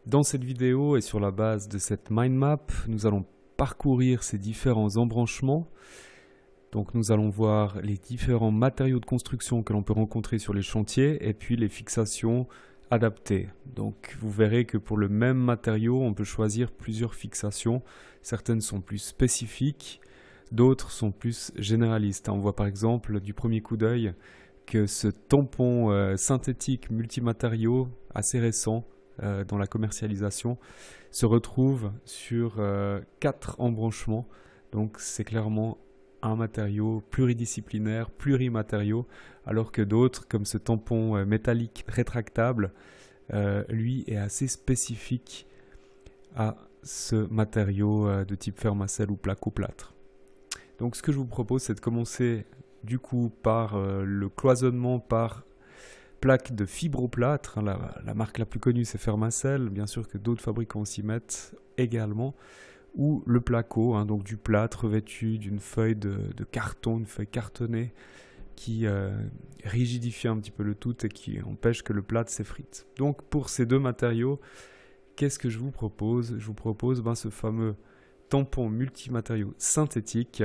Dans cette vidéo et sur la base de cette mind map, nous allons parcourir ces différents embranchements. Donc nous allons voir les différents matériaux de construction que l'on peut rencontrer sur les chantiers et puis les fixations adaptées. Donc vous verrez que pour le même matériau, on peut choisir plusieurs fixations. Certaines sont plus spécifiques, d'autres sont plus généralistes. On voit par exemple du premier coup d'œil que ce tampon synthétique multimatériaux assez récent dans la commercialisation se retrouve sur 4 embranchements. Donc c'est clairement un matériau pluridisciplinaire, plurimatériau, alors que d'autres, comme ce tampon métallique rétractable, lui est assez spécifique à ce matériau de type fermacelle ou placo-plâtre. Donc ce que je vous propose, c'est de commencer du coup par le cloisonnement par plaque de fibroplâtre. La marque la plus connue, c'est Fermacell, bien sûr que d'autres fabricants s'y mettent également, ou le placo, donc du plâtre revêtu d'une feuille de carton, une feuille cartonnée qui rigidifie un petit peu le tout et qui empêche que le plâtre s'effrite. Donc pour ces deux matériaux, qu'est-ce que je vous propose? Je vous propose ce fameux tampon multimatériaux synthétique.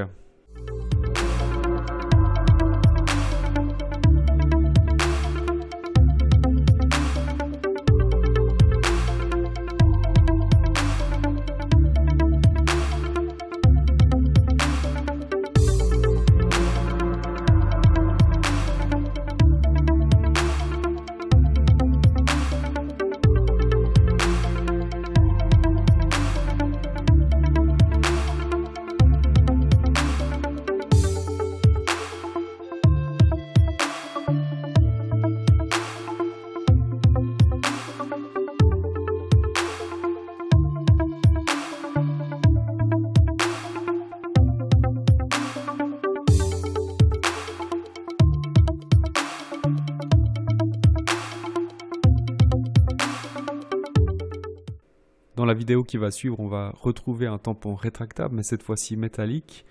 Dans la vidéo qui va suivre, on va retrouver un tampon rétractable, mais cette fois-ci métallique.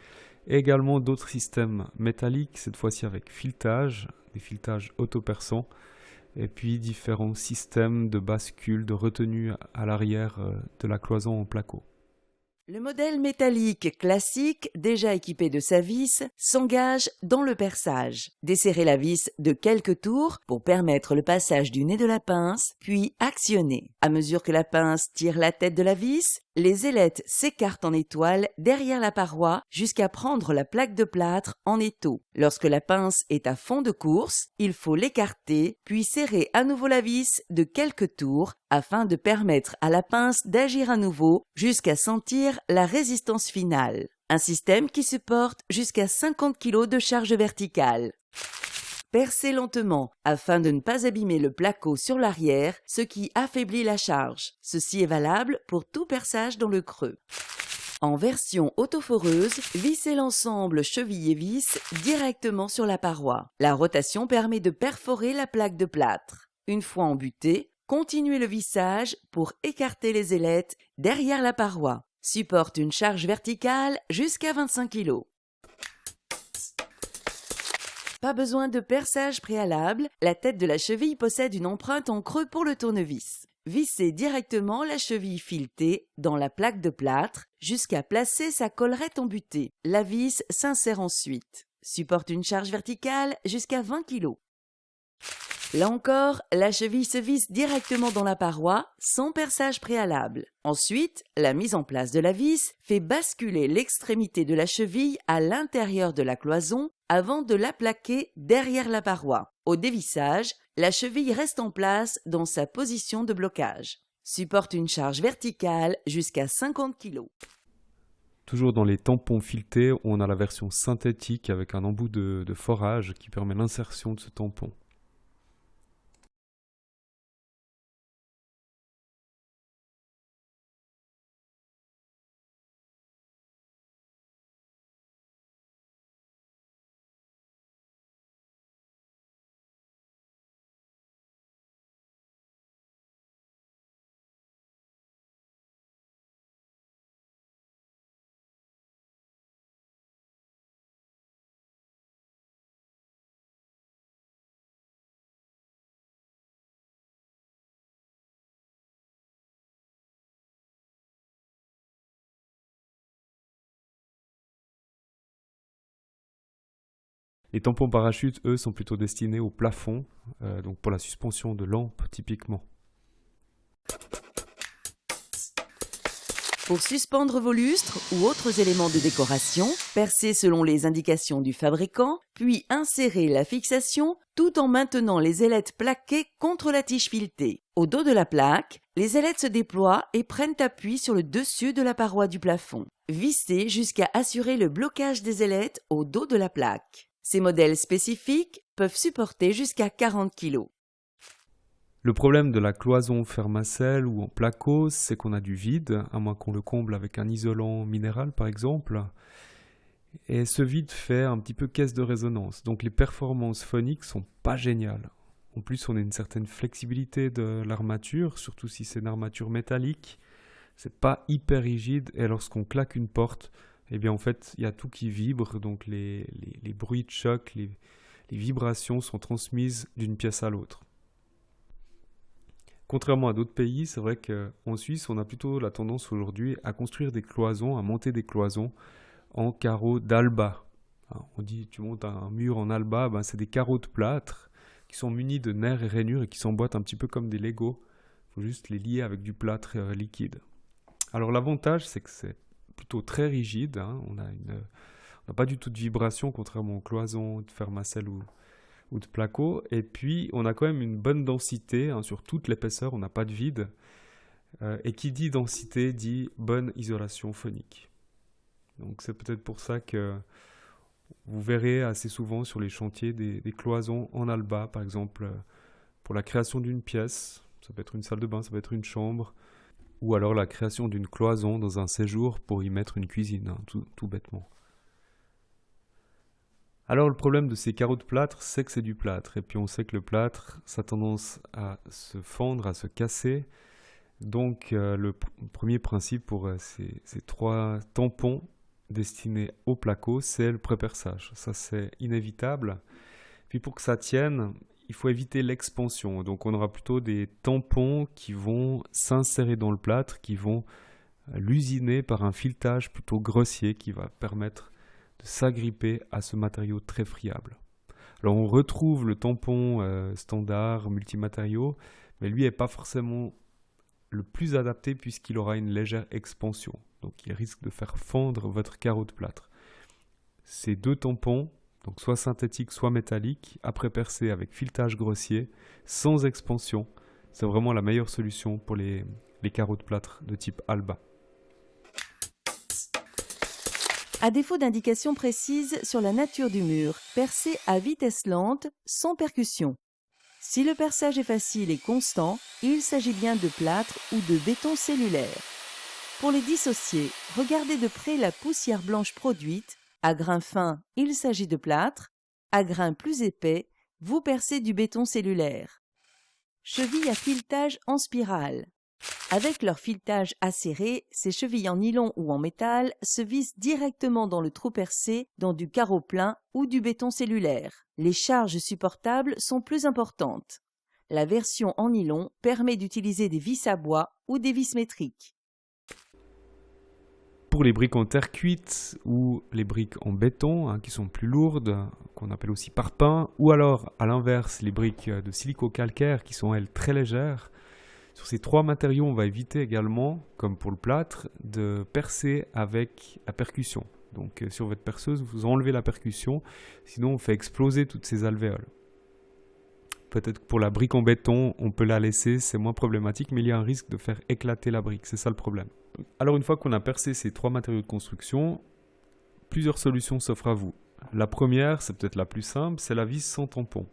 Et également d'autres systèmes métalliques, cette fois-ci avec filetage, des filetages autoperçants. Et puis différents systèmes de bascule, de retenue à l'arrière de la cloison en placo. Le modèle métallique classique, déjà équipé de sa vis, s'engage dans le perçage. Desserrez la vis de quelques tours pour permettre le passage du nez de la pince, puis actionnez. À mesure que la pince tire la tête de la vis, les ailettes s'écartent en étoile derrière la paroi jusqu'à prendre la plaque de plâtre en étau. Lorsque la pince est à fond de course, il faut l'écarter, puis serrer à nouveau la vis de quelques tours afin de permettre à la pince d'agir à nouveau jusqu'à sentir la résistance finale. Un système qui supporte jusqu'à 50 kg de charge verticale. Percez lentement afin de ne pas abîmer le placo sur l'arrière, ce qui affaiblit la charge. Ceci est valable pour tout perçage dans le creux. En version autoforeuse, vissez l'ensemble cheville et vis directement sur la paroi. La rotation permet de perforer la plaque de plâtre. Une fois embuté, continuez le vissage pour écarter les ailettes derrière la paroi. Supporte une charge verticale jusqu'à 25 kg. Pas besoin de perçage préalable, la tête de la cheville possède une empreinte en creux pour le tournevis. Vissez directement la cheville filetée dans la plaque de plâtre jusqu'à placer sa collerette embutée. La vis s'insère ensuite. Supporte une charge verticale jusqu'à 20 kg. Là encore, la cheville se visse directement dans la paroi, sans perçage préalable. Ensuite, la mise en place de la vis fait basculer l'extrémité de la cheville à l'intérieur de la cloison avant de la plaquer derrière la paroi. Au dévissage, la cheville reste en place dans sa position de blocage. Supporte une charge verticale jusqu'à 50 kg. Toujours dans les tampons filetés, on a la version synthétique avec un embout de forage qui permet l'insertion de ce tampon. Les tampons parachutes, eux, sont plutôt destinés au plafond, donc pour la suspension de lampes typiquement. Pour suspendre vos lustres ou autres éléments de décoration, percez selon les indications du fabricant, puis insérez la fixation tout en maintenant les ailettes plaquées contre la tige filetée. Au dos de la plaque, les ailettes se déploient et prennent appui sur le dessus de la paroi du plafond. Vissez jusqu'à assurer le blocage des ailettes au dos de la plaque. Ces modèles spécifiques peuvent supporter jusqu'à 40 kg. Le problème de la cloison Fermacell ou en placo, c'est qu'on a du vide, à moins qu'on le comble avec un isolant minéral par exemple. Et ce vide fait un petit peu caisse de résonance, donc les performances phoniques sont pas géniales. En plus, on a une certaine flexibilité de l'armature, surtout si c'est une armature métallique. C'est pas hyper rigide et lorsqu'on claque une porte, eh bien en fait, il y a tout qui vibre, donc les bruits de choc, les vibrations sont transmises d'une pièce à l'autre. Contrairement à d'autres pays, c'est vrai qu'en Suisse, on a plutôt la tendance aujourd'hui à construire des cloisons, à monter des cloisons en carreaux d'alba. On dit, tu montes un mur en alba, c'est des carreaux de plâtre qui sont munis de nerfs et rainures et qui s'emboîtent un petit peu comme des Legos. Il faut juste les lier avec du plâtre liquide. Alors l'avantage, c'est que c'est plutôt très rigide. On n'a pas du tout de vibration, contrairement aux cloisons de Fermacell ou de placo, et puis on a quand même une bonne densité sur toute l'épaisseur, on n'a pas de vide, et qui dit densité dit bonne isolation phonique. Donc c'est peut-être pour ça que vous verrez assez souvent sur les chantiers des cloisons en alba, par exemple pour la création d'une pièce, ça peut être une salle de bain, ça peut être une chambre, ou alors la création d'une cloison dans un séjour pour y mettre une cuisine, tout bêtement. Alors le problème de ces carreaux de plâtre, c'est que c'est du plâtre. Et puis on sait que le plâtre, ça a tendance à se fendre, à se casser. Donc le premier principe pour ces 3 tampons destinés au placo, c'est le préperçage. Ça c'est inévitable. Puis pour que ça tienne, il faut éviter l'expansion. Donc on aura plutôt des tampons qui vont s'insérer dans le plâtre, qui vont l'usiner par un filetage plutôt grossier qui va permettre de s'agripper à ce matériau très friable. Alors on retrouve le tampon standard multimatériaux, mais lui n'est pas forcément le plus adapté puisqu'il aura une légère expansion. Donc il risque de faire fondre votre carreau de plâtre. Ces 2 tampons, donc soit synthétiques, soit métalliques, après percés avec filetage grossier, sans expansion, c'est vraiment la meilleure solution pour les carreaux de plâtre de type Alba. À défaut d'indications précises sur la nature du mur, percez à vitesse lente, sans percussion. Si le perçage est facile et constant, il s'agit bien de plâtre ou de béton cellulaire. Pour les dissocier, regardez de près la poussière blanche produite. À grain fin, il s'agit de plâtre. À grain plus épais, vous percez du béton cellulaire. Chevilles à filetage en spirale. Avec leur filetage acéré, ces chevilles en nylon ou en métal se vissent directement dans le trou percé dans du carreau plein ou du béton cellulaire. Les charges supportables sont plus importantes. La version en nylon permet d'utiliser des vis à bois ou des vis métriques. Pour les briques en terre cuite ou les briques en béton, qui sont plus lourdes, qu'on appelle aussi parpaing, ou alors à l'inverse les briques de silico-calcaire qui sont elles très légères, sur ces 3 matériaux, on va éviter également, comme pour le plâtre, de percer avec la percussion. Donc sur votre perceuse, vous enlevez la percussion, sinon on fait exploser toutes ces alvéoles. Peut-être que pour la brique en béton, on peut la laisser, c'est moins problématique, mais il y a un risque de faire éclater la brique, c'est ça le problème. Alors une fois qu'on a percé ces 3 matériaux de construction, plusieurs solutions s'offrent à vous. La première, c'est peut-être la plus simple, c'est la vis sans tampon.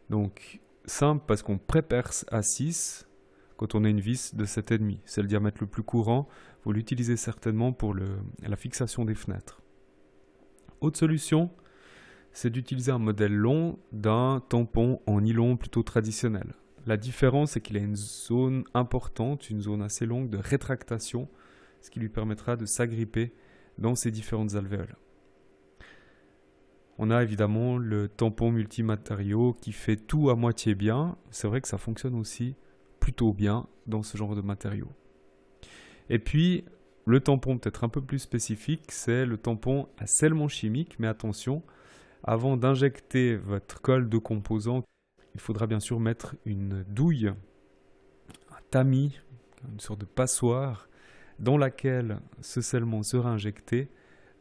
Donc simple parce qu'on pré-perce à 6, quand on a une vis de 7,5. C'est le diamètre le plus courant, vous l'utilisez certainement pour la fixation des fenêtres. Autre solution, c'est d'utiliser un modèle long d'un tampon en nylon plutôt traditionnel. La différence, c'est qu'il a une zone importante, une zone assez longue de rétractation, ce qui lui permettra de s'agripper dans ces différentes alvéoles. On a évidemment le tampon multimatériaux qui fait tout à moitié bien. C'est vrai que ça fonctionne aussi plutôt bien dans ce genre de matériaux. Et puis, le tampon peut-être un peu plus spécifique, c'est le tampon à scellement chimique, mais attention, Avant d'injecter votre colle de composants, il faudra bien sûr mettre une douille, un tamis, une sorte de passoire dans laquelle ce scellement sera injecté,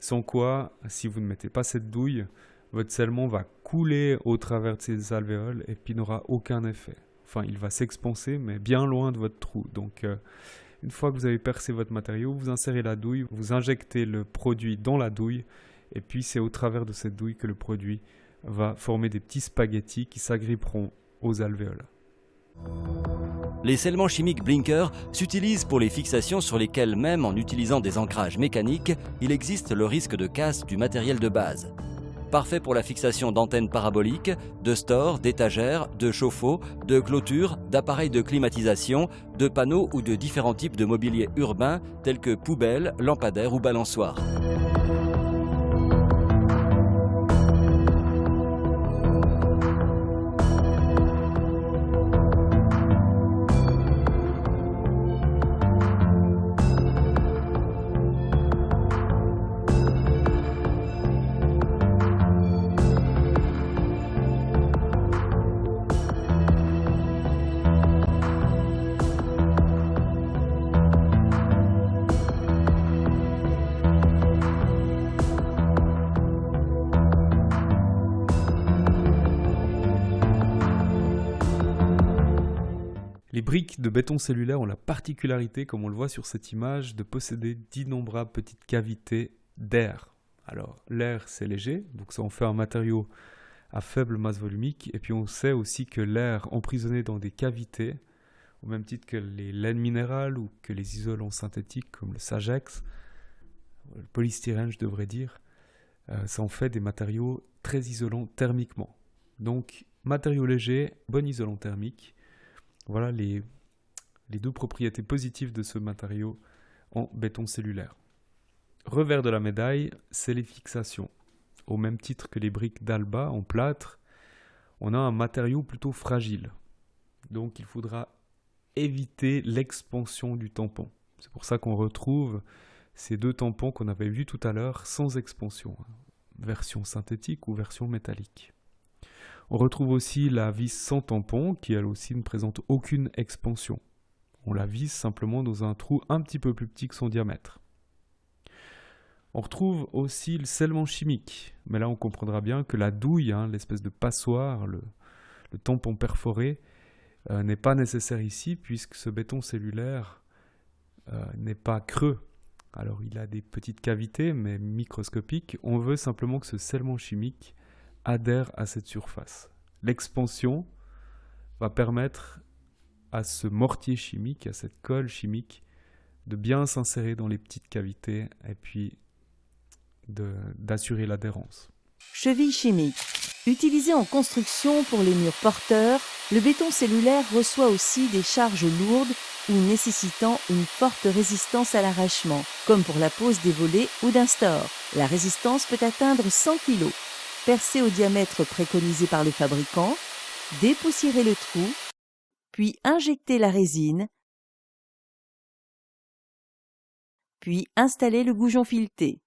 sans quoi, si vous ne mettez pas cette douille, votre scellement va couler au travers de ces alvéoles et puis n'aura aucun effet. Enfin, il va s'expanser, mais bien loin de votre trou. Donc, une fois que vous avez percé votre matériau, vous insérez la douille, vous injectez le produit dans la douille, et puis c'est au travers de cette douille que le produit va former des petits spaghettis qui s'agripperont aux alvéoles. Les scellements chimiques Blinker s'utilisent pour les fixations sur lesquelles, même en utilisant des ancrages mécaniques, il existe le risque de casse du matériel de base. Parfait pour la fixation d'antennes paraboliques, de stores, d'étagères, de chauffe-eau, de clôtures, d'appareils de climatisation, de panneaux ou de différents types de mobilier urbain tels que poubelles, lampadaires ou balançoires. Les briques de béton cellulaire ont la particularité, comme on le voit sur cette image, de posséder d'innombrables petites cavités d'air. Alors, l'air, c'est léger, donc ça en fait un matériau à faible masse volumique. Et puis on sait aussi que l'air emprisonné dans des cavités, au même titre que les laines minérales ou que les isolants synthétiques comme le Sagex, le polystyrène je devrais dire, ça en fait des matériaux très isolants thermiquement. Donc, matériau léger, bon isolant thermique. Voilà les deux propriétés positives de ce matériau en béton cellulaire. Revers de la médaille, c'est les fixations. Au même titre que les briques d'Alba en plâtre, on a un matériau plutôt fragile. Donc il faudra éviter l'expansion du tampon. C'est pour ça qu'on retrouve ces deux tampons qu'on avait vus tout à l'heure sans expansion, version synthétique ou version métallique. On retrouve aussi la vis sans tampon qui elle aussi ne présente aucune expansion. On la visse simplement dans un trou un petit peu plus petit que son diamètre. On retrouve aussi le scellement chimique, mais là on comprendra bien que la douille, l'espèce de passoire, le tampon perforé, n'est pas nécessaire ici puisque ce béton cellulaire n'est pas creux. Alors il a des petites cavités mais microscopiques. On veut simplement que ce scellement chimique adhère à cette surface. L'expansion va permettre à ce mortier chimique, à cette colle chimique, de bien s'insérer dans les petites cavités et puis d'assurer l'adhérence. Cheville chimique. Utilisé en construction pour les murs porteurs, le béton cellulaire reçoit aussi des charges lourdes ou nécessitant une forte résistance à l'arrachement, comme pour la pose des volets ou d'un store. La résistance peut atteindre 100 kg. Percer au diamètre préconisé par le fabricant, dépoussiérer le trou, puis injecter la résine, puis installer le goujon fileté.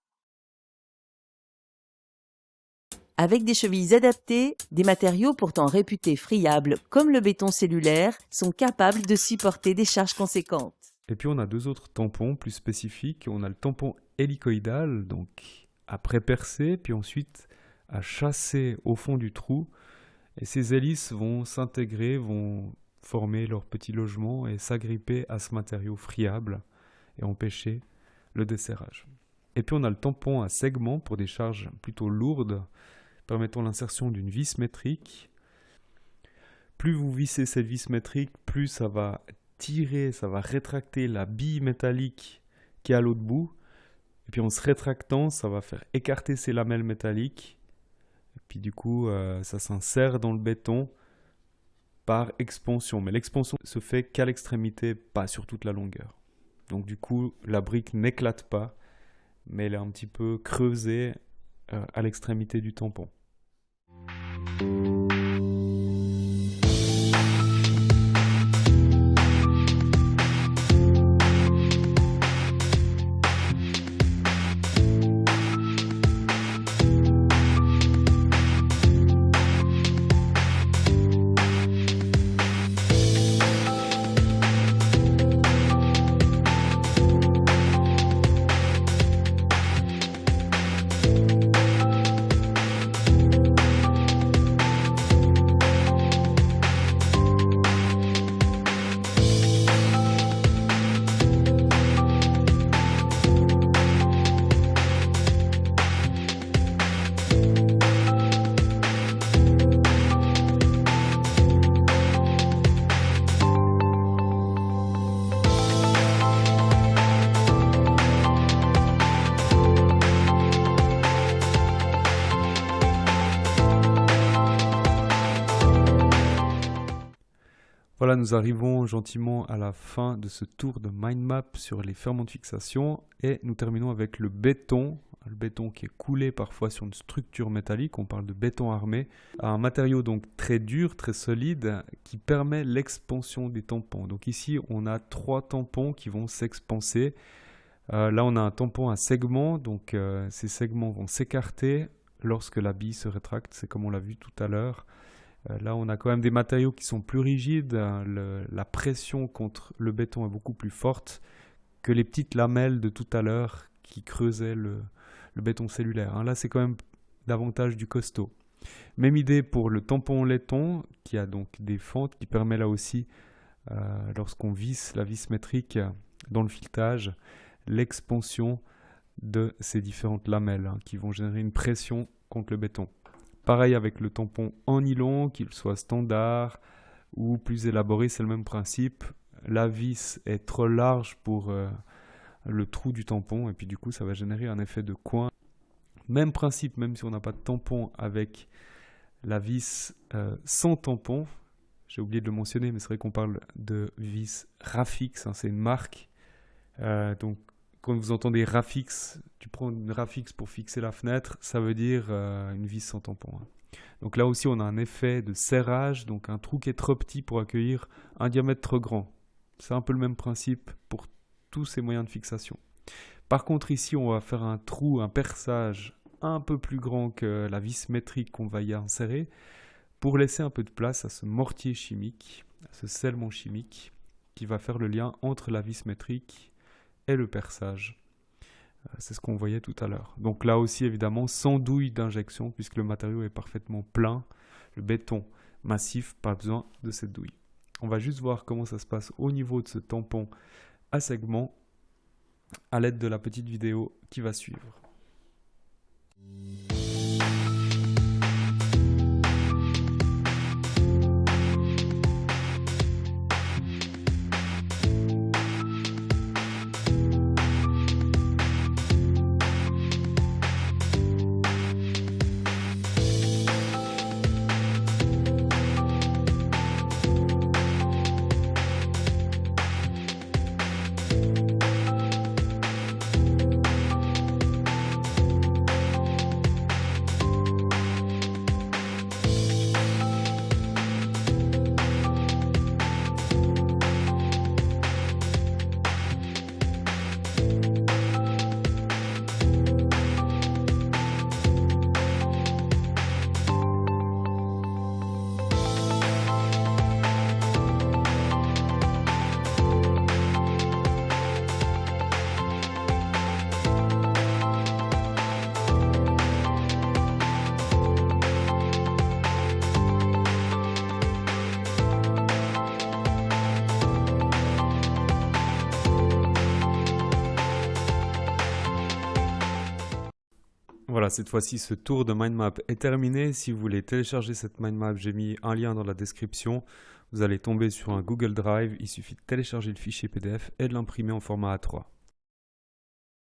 Avec des chevilles adaptées, des matériaux pourtant réputés friables comme le béton cellulaire sont capables de supporter des charges conséquentes. Et puis on a deux autres tampons plus spécifiques. On a le tampon hélicoïdal, donc à pré-percer, puis ensuite à chasser au fond du trou. Et ces hélices vont s'intégrer, vont former leur petit logement et s'agripper à ce matériau friable et empêcher le desserrage. Et puis on a le tampon à segment pour des charges plutôt lourdes, permettant l'insertion d'une vis métrique. Plus vous vissez cette vis métrique, plus ça va tirer, ça va rétracter la bille métallique qui est à l'autre bout. Et puis en se rétractant, ça va faire écarter ces lamelles métalliques. Et puis du coup, ça s'insère dans le béton par expansion. Mais l'expansion se fait qu'à l'extrémité, pas sur toute la longueur. Donc du coup, la brique n'éclate pas, mais elle est un petit peu creusée à l'extrémité du tampon. Voilà, nous arrivons gentiment à la fin de ce tour de mind map sur les ferments de fixation et nous terminons avec le béton qui est coulé parfois sur une structure métallique, on parle de béton armé, un matériau donc très dur, très solide qui permet l'expansion des tampons. Donc ici on a 3 tampons qui vont s'expanser. Là on a un tampon à segments, donc ces segments vont s'écarter lorsque la bille se rétracte, c'est comme on l'a vu tout à l'heure. Là, on a quand même des matériaux qui sont plus rigides. La pression contre le béton est beaucoup plus forte que les petites lamelles de tout à l'heure qui creusaient le béton cellulaire. Là, c'est quand même davantage du costaud. Même idée pour le tampon laiton, qui a donc des fentes, qui permet là aussi, lorsqu'on visse la vis métrique dans le filetage, l'expansion de ces différentes lamelles qui vont générer une pression contre le béton. Pareil avec le tampon en nylon, qu'il soit standard ou plus élaboré, c'est le même principe. La vis est trop large pour le trou du tampon et puis du coup ça va générer un effet de coin. Même principe, même si on n'a pas de tampon avec la vis sans tampon. J'ai oublié de le mentionner, mais c'est vrai qu'on parle de vis Rafix, c'est une marque. Donc quand vous entendez Rafix, tu prends une Rafix pour fixer la fenêtre, ça veut dire une vis sans tampon. Donc là aussi, on a un effet de serrage, donc un trou qui est trop petit pour accueillir un diamètre trop grand. C'est un peu le même principe pour tous ces moyens de fixation. Par contre, ici, on va faire un trou, un perçage un peu plus grand que la vis métrique qu'on va y insérer pour laisser un peu de place à ce mortier chimique, à ce scellement chimique qui va faire le lien entre la vis métrique et le perçage. C'est ce qu'on voyait tout à l'heure. Donc là aussi, évidemment, sans douille d'injection, puisque le matériau est parfaitement plein. Le béton massif, pas besoin de cette douille. On va juste voir comment ça se passe au niveau de ce tampon à segment à l'aide de la petite vidéo qui va suivre. Voilà, cette fois-ci, ce tour de mind map est terminé. Si vous voulez télécharger cette mind map, j'ai mis un lien dans la description. Vous allez tomber sur un Google Drive. Il suffit de télécharger le fichier PDF et de l'imprimer en format A3.